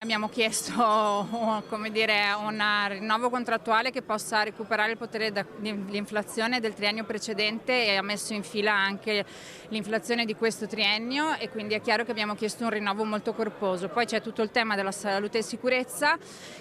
Abbiamo chiesto come dire, un rinnovo contrattuale che possa recuperare il potere dell'inflazione del triennio precedente e ha messo in fila anche l'inflazione di questo triennio, e quindi è chiaro che abbiamo chiesto un rinnovo molto corposo. Poi c'è tutto il tema della salute e sicurezza,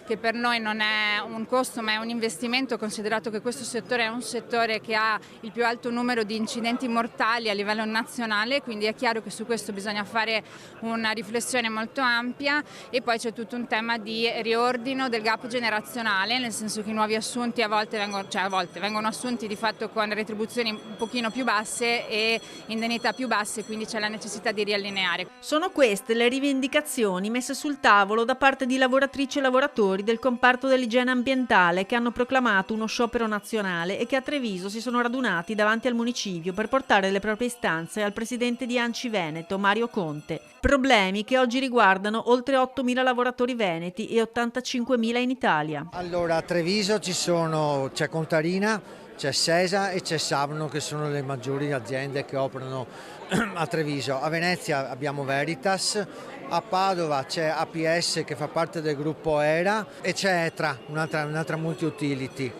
che per noi non è un costo ma è un investimento, considerato che questo settore è un settore che ha il più alto numero di incidenti mortali a livello nazionale, quindi è chiaro che su questo bisogna fare una riflessione molto ampia. E poi c'è tutto un tema di riordino del gap generazionale, nel senso che i nuovi assunti a volte vengono assunti di fatto con retribuzioni un pochino più basse e indennità più basse, quindi c'è la necessità di riallineare. Sono queste le rivendicazioni messe sul tavolo da parte di lavoratrici e lavoratori del comparto dell'igiene ambientale, che hanno proclamato uno sciopero nazionale e che a Treviso si sono radunati davanti al municipio per portare le proprie istanze al presidente di ANCI Veneto, Mario Conte. Problemi che oggi riguardano oltre 8.000 lavoratori veneti e 85.000 in Italia. Allora, a Treviso c'è Contarina, c'è Sesa e c'è Savno, che sono le maggiori aziende che operano a Treviso. A Venezia abbiamo Veritas, a Padova c'è APS che fa parte del gruppo ERA e c'è ETRA, un'altra multi-utility.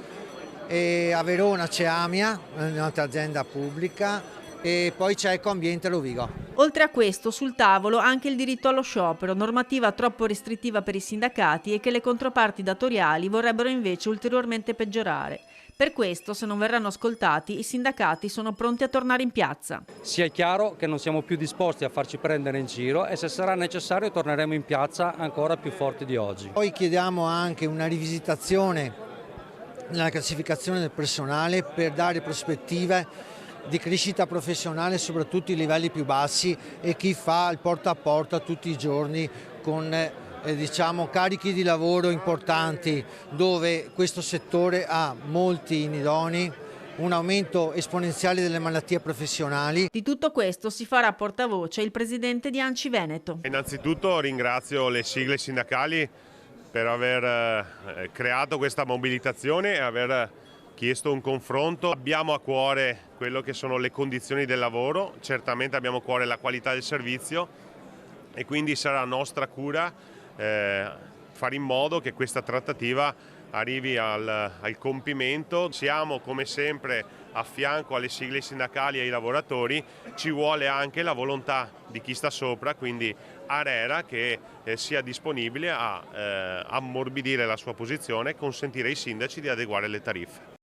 E a Verona c'è AMIA, un'altra azienda pubblica, e poi c'è Ecoambiente Rovigo. Oltre a questo, sul tavolo anche il diritto allo sciopero, normativa troppo restrittiva per i sindacati e che le controparti datoriali vorrebbero invece ulteriormente peggiorare. Per questo, se non verranno ascoltati, i sindacati sono pronti a tornare in piazza. Sia chiaro che non siamo più disposti a farci prendere in giro e se sarà necessario torneremo in piazza ancora più forti di oggi. Poi chiediamo anche una rivisitazione nella classificazione del personale per dare prospettive di crescita professionale soprattutto ai livelli più bassi e chi fa il porta a porta tutti i giorni con carichi di lavoro importanti, dove questo settore ha molti inidonei, un aumento esponenziale delle malattie professionali. Di tutto questo si farà portavoce il presidente di ANCI Veneto. Innanzitutto ringrazio le sigle sindacali per aver creato questa mobilitazione e aver chiesto un confronto. Abbiamo a cuore quello che sono le condizioni del lavoro, certamente abbiamo a cuore la qualità del servizio e quindi sarà nostra cura fare in modo che questa trattativa arrivi al compimento. Siamo come sempre a fianco alle sigle sindacali e ai lavoratori, ci vuole anche la volontà di chi sta sopra, quindi ARERA, che sia disponibile a ammorbidire la sua posizione e consentire ai sindaci di adeguare le tariffe.